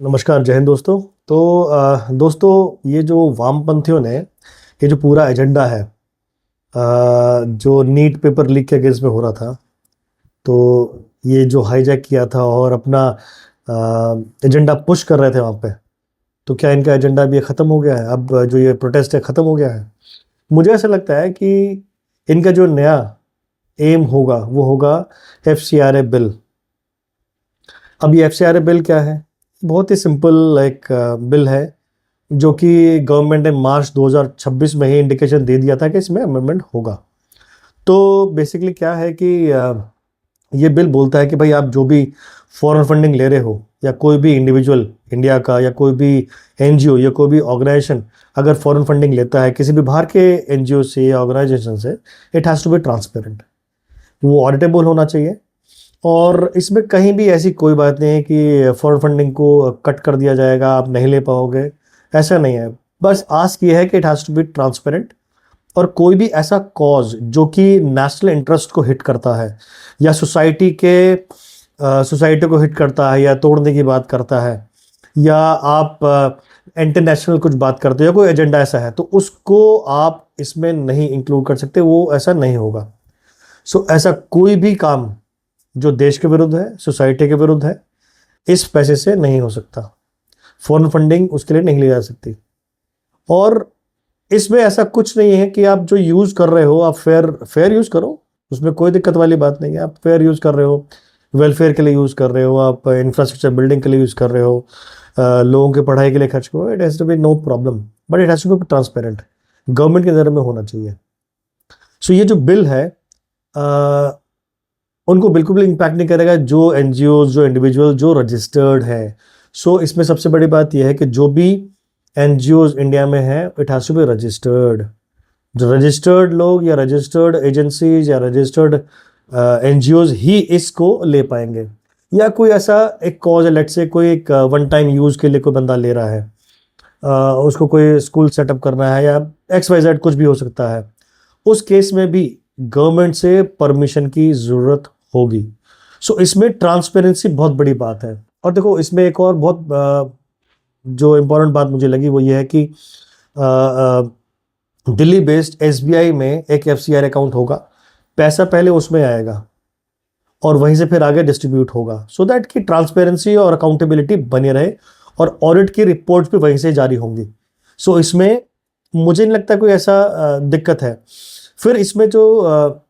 नमस्कार, जय हिंद दोस्तों। तो दोस्तों, ये जो वामपंथियों ने ये जो पूरा एजेंडा है, जो नीट पेपर लीक के अगेंस्ट में हो रहा था, तो ये जो हाईजैक किया था और अपना एजेंडा पुश कर रहे थे वहाँ पे। तो क्या इनका एजेंडा अब ये ख़त्म हो गया है? अब जो ये प्रोटेस्ट है ख़त्म हो गया है? मुझे ऐसा लगता है कि इनका जो नया एम होगा वो होगा FCRA बिल। अब ये FCRA बिल क्या है? बहुत ही सिंपल एक बिल है जो कि गवर्नमेंट ने मार्च 2026 में ही इंडिकेशन दे दिया था कि इसमें अमेंडमेंट होगा। तो बेसिकली क्या है कि ये बिल बोलता है कि भाई, आप जो भी फॉरेन फंडिंग ले रहे हो या कोई भी इंडिविजुअल इंडिया का या कोई भी NGO या कोई भी ऑर्गेनाइजेशन अगर फॉरेन फंडिंग लेता है किसी भी बाहर के NGO से या ऑर्गेनाइजेशन से, it has to be transparent. वो ऑडिटेबल होना चाहिए और इसमें कहीं भी ऐसी कोई बात नहीं है कि फॉरेन फंडिंग को कट कर दिया जाएगा, आप नहीं ले पाओगे। ऐसा नहीं है। बस आस्क ये है कि it has to be transparent और कोई भी ऐसा कॉज जो कि नेशनल इंटरेस्ट को हिट करता है या सोसाइटी को हिट करता है या तोड़ने की बात करता है या आप इंटरनेशनल कुछ बात करते हो या कोई एजेंडा ऐसा है, तो उसको आप इसमें नहीं इंक्लूड कर सकते। वो ऐसा नहीं होगा। सो ऐसा कोई भी काम जो देश के विरुद्ध है, सोसाइटी के विरुद्ध है, इस पैसे से नहीं हो सकता। फॉरेन फंडिंग उसके लिए नहीं ली जा सकती। और इसमें ऐसा कुछ नहीं है कि आप जो यूज़ कर रहे हो आप फेयर यूज़ करो, उसमें कोई दिक्कत वाली बात नहीं है। आप फेयर यूज़ कर रहे हो, वेलफेयर के लिए यूज़ कर रहे हो, आप इंफ्रास्ट्रक्चर बिल्डिंग के लिए यूज़ कर रहे हो, लोगों की पढ़ाई के लिए खर्च करो, it has to be no problem, but it has to be transparent. Government के नज़र में होना चाहिए। सो ये जो बिल है उनको बिल्कुल भी इम्पैक्ट नहीं करेगा जो NGOs, जो इंडिविजुअल जो रजिस्टर्ड है। सो इसमें सबसे बड़ी बात यह है कि जो भी NGOs इंडिया में है, it has to be registered. जो रजिस्टर्ड लोग या रजिस्टर्ड एजेंसीज या रजिस्टर्ड NGOs ही इसको ले पाएंगे। या कोई ऐसा एक कॉज है, लेट से कोई एक वन टाइम यूज़ के लिए कोई बंदा ले रहा है, उसको कोई स्कूल सेटअप करना है या XYZ कुछ भी हो सकता है, उस केस में भी गवर्नमेंट से परमिशन की ज़रूरत होगी। सो इसमें ट्रांसपेरेंसी बहुत बड़ी बात है। और देखो, इसमें एक और बहुत जो इम्पोर्टेंट बात मुझे लगी वो ये है कि दिल्ली बेस्ड SBI में एक FCRA अकाउंट होगा। पैसा पहले उसमें आएगा और वहीं से फिर आगे डिस्ट्रीब्यूट होगा, सो दैट कि ट्रांसपेरेंसी और अकाउंटेबिलिटी बनी रहे और ऑडिट की रिपोर्ट्स भी वहीं से जारी होंगी। सो इसमें मुझे नहीं लगता कोई ऐसा दिक्कत है। फिर इसमें जो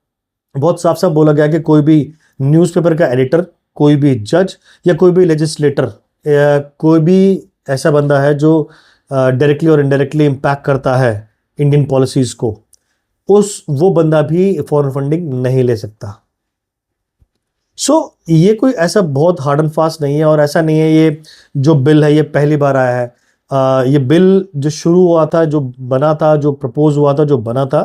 बहुत साफ साफ बोला गया कि कोई भी न्यूज़पेपर का एडिटर, कोई भी जज या कोई भी लेजिस्लेटर या कोई भी ऐसा बंदा है जो डायरेक्टली और इनडायरेक्टली इम्पैक्ट करता है इंडियन पॉलिसीज़ को, वो बंदा भी फॉरेन फंडिंग नहीं ले सकता। सो ये कोई ऐसा बहुत हार्ड एंड फास्ट नहीं है और ऐसा नहीं है ये जो बिल है ये पहली बार आया है। ये बिल जो शुरू हुआ था, जो बना था, जो प्रपोज हुआ था, जो बना था,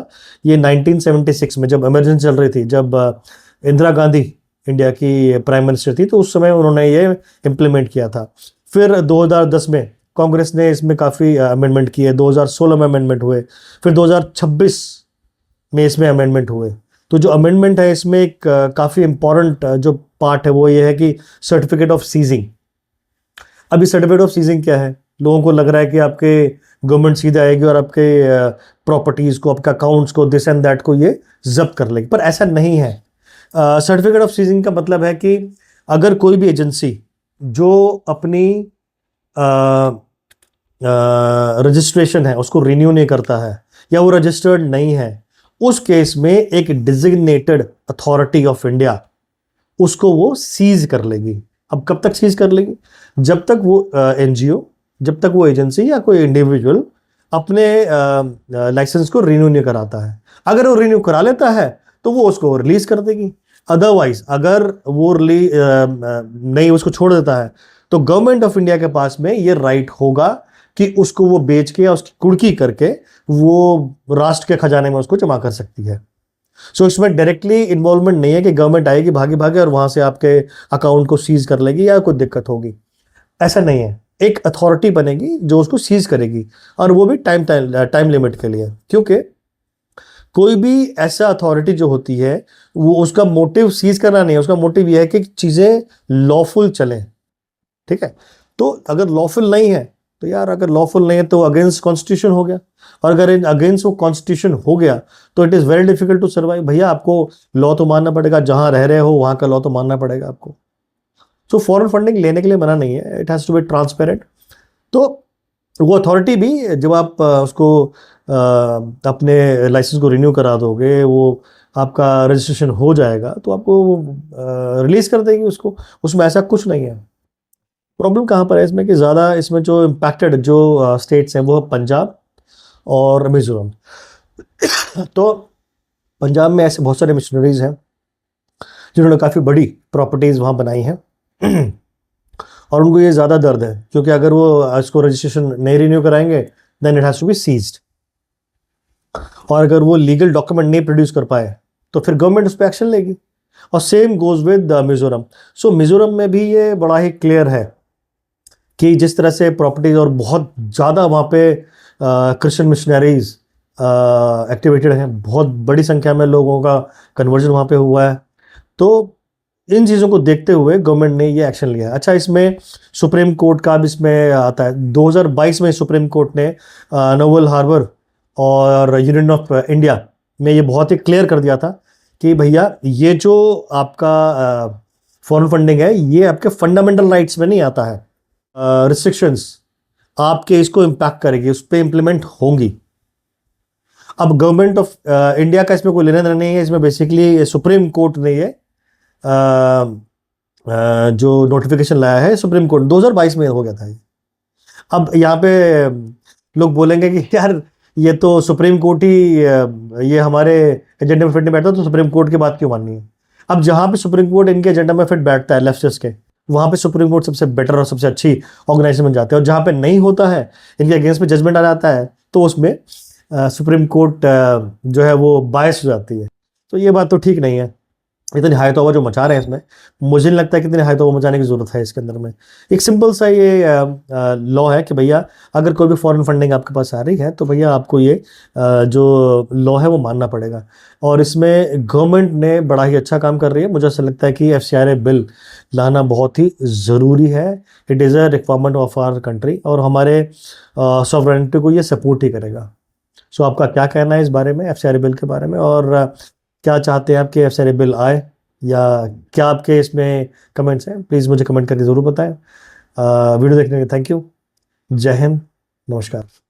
ये 1976 में जब इमरजेंसी चल रही थी, जब इंदिरा गांधी इंडिया की प्राइम मिनिस्टर थी, तो उस समय उन्होंने ये इम्प्लीमेंट किया था। फिर 2010 में कांग्रेस ने इसमें काफ़ी अमेंडमेंट किए, 2016 में अमेंडमेंट हुए, फिर 2026 में इसमें अमेंडमेंट हुए। तो जो अमेंडमेंट है इसमें एक काफ़ी इंपॉर्टेंट जो पार्ट है वो ये है कि सर्टिफिकेट ऑफ सीजिंग। अभी सर्टिफिकेट ऑफ सीजिंग क्या है? लोगों को लग रहा है कि आपके गवर्नमेंट सीधे आएगी और आपके प्रॉपर्टीज़ को, आपके अकाउंट्स को, दिस एंड दैट को ये जब्त कर लेगी, पर ऐसा नहीं है। सर्टिफिकेट ऑफ सीजिंग का मतलब है कि अगर कोई भी एजेंसी जो अपनी रजिस्ट्रेशन है उसको रिन्यू नहीं करता है या वो रजिस्टर्ड नहीं है, उस केस में एक डिजिग्नेटेड अथॉरिटी ऑफ इंडिया उसको वो सीज कर लेगी। अब कब तक सीज कर लेगी? जब तक वो NGO, जब तक वो एजेंसी या कोई इंडिविजुअल अपने लाइसेंस को रिन्यू नहीं कराता है। अगर वो रिन्यू करा लेता है तो वो उसको रिलीज कर देगी। अदरवाइज अगर वो नहीं उसको छोड़ देता है तो गवर्नमेंट ऑफ इंडिया के पास में ये राइट होगा कि उसको वो बेच के या उसकी कुर्की करके वो राष्ट्र के खजाने में उसको जमा कर सकती है। सो इसमें डायरेक्टली इन्वॉल्वमेंट नहीं है कि गवर्नमेंट आएगी भागे भागे और वहां से आपके अकाउंट को सीज कर लेगी या कोई दिक्कत होगी। ऐसा नहीं है। एक अथॉरिटी बनेगी जो उसको सीज करेगी और वो भी टाइम लिमिट के लिए, क्योंकि कोई भी ऐसा अथॉरिटी जो होती है वो उसका मोटिव सीज करना नहीं है, उसका मोटिव यह है कि चीजें लॉफुल चलें। ठीक है। तो अगर लॉफुल नहीं है तो यार, अगर लॉफुल नहीं है तो अगेंस्ट कॉन्स्टिट्यूशन हो गया, और अगर अगेंस्ट वो कॉन्स्टिट्यूशन हो गया तो it is very difficult to survive. भैया आपको लॉ तो मानना पड़ेगा, जहां रह रहे हो वहां का लॉ तो मानना पड़ेगा आपको। सो फॉरेन फंडिंग लेने के लिए मना नहीं है, it has to be transparent. तो वो अथॉरिटी भी जब आप उसको अपने लाइसेंस को रिन्यू करा दोगे, वो आपका रजिस्ट्रेशन हो जाएगा तो आपको रिलीज कर देगी उसको, उसमें ऐसा कुछ नहीं है। प्रॉब्लम कहाँ पर है इसमें कि ज़्यादा इसमें जो इम्पैक्टेड जो स्टेट्स हैं वो पंजाब और मिजोरम। तो पंजाब में ऐसे बहुत सारे मिशनरीज हैं जिन्होंने काफ़ी बड़ी प्रॉपर्टीज़ वहाँ बनाई हैं और उनको ये ज़्यादा दर्द है, क्योंकि अगर वो इसको रजिस्ट्रेशन नहीं रिन्यू कराएंगे then it has to be seized, और अगर वो लीगल डॉक्यूमेंट नहीं प्रोड्यूस कर पाए तो फिर गवर्नमेंट उस पर एक्शन लेगी। और सेम गोज विद मिजोरम। सो मिजोरम में भी ये बड़ा ही क्लियर है कि जिस तरह से प्रॉपर्टीज, और बहुत ज़्यादा वहाँ पे क्रिश्चियन मिशनरीज एक्टिवेटेड हैं, बहुत बड़ी संख्या में लोगों का कन्वर्जन वहाँ पे हुआ है। तो इन चीज़ों को देखते हुए गवर्नमेंट ने ये एक्शन लिया है। अच्छा, इसमें सुप्रीम कोर्ट का भी इसमें आता है। 2022 में सुप्रीम कोर्ट ने नोवल हार्बर और यूनियन ऑफ इंडिया में ये बहुत ही क्लियर कर दिया था कि भैया ये जो आपका फॉरेन फंडिंग है ये आपके फंडामेंटल राइट्स में नहीं आता है। रिस्ट्रिक्शंस आपके इसको इम्पैक्ट करेगी, उस पर इंप्लीमेंट होंगी। अब गवर्नमेंट ऑफ इंडिया का इसमें कोई लेना देना नहीं है, इसमें बेसिकली सुप्रीम कोर्ट ने ये जो नोटिफिकेशन लाया है, सुप्रीम कोर्ट 2022 में हो गया था ये। अब यहाँ पे लोग बोलेंगे कि यार ये तो सुप्रीम कोर्ट ही ये हमारे एजेंडे में फिट नहीं बैठता, तो सुप्रीम कोर्ट की बात क्यों माननी है। अब जहाँ पे सुप्रीम कोर्ट इनके एजेंडा में फिट बैठता है लेफ्टिस्ट के, वहाँ पे सुप्रीम कोर्ट सबसे बेटर और सबसे अच्छी ऑर्गेनाइजेशन बन जाती है, और जहाँ पे नहीं होता है, इनके अगेंस्ट में जजमेंट आ जाता है, तो उसमें सुप्रीम कोर्ट जो है वो बायस हो जाती है। तो ये बात तो ठीक नहीं है। इतनी हाई तौबा जो मचा रहे हैं इसमें, मुझे नहीं लगता है कि इतनी हाई तौबा मचाने की ज़रूरत है इसके अंदर में। एक सिंपल सा ये लॉ है कि भैया अगर कोई भी फॉरेन फंडिंग आपके पास आ रही है तो भैया आपको ये जो लॉ है वो मानना पड़ेगा। और इसमें गवर्नमेंट ने बड़ा ही अच्छा काम कर रही है। मुझे ऐसा लगता है कि FCRA बिल लाना बहुत ही ज़रूरी है। It is a requirement of our country, और हमारे सॉवरेनिटी को ये सपोर्ट ही करेगा। सो आपका क्या कहना है इस बारे में, FCRA बिल के बारे में, और क्या चाहते हैं आप कि FCRA बिल आए, या क्या आपके इसमें कमेंट्स हैं, प्लीज़ मुझे कमेंट करके ज़रूर बताएं। वीडियो देखने के लिए थैंक यू। जय हिंद, नमस्कार।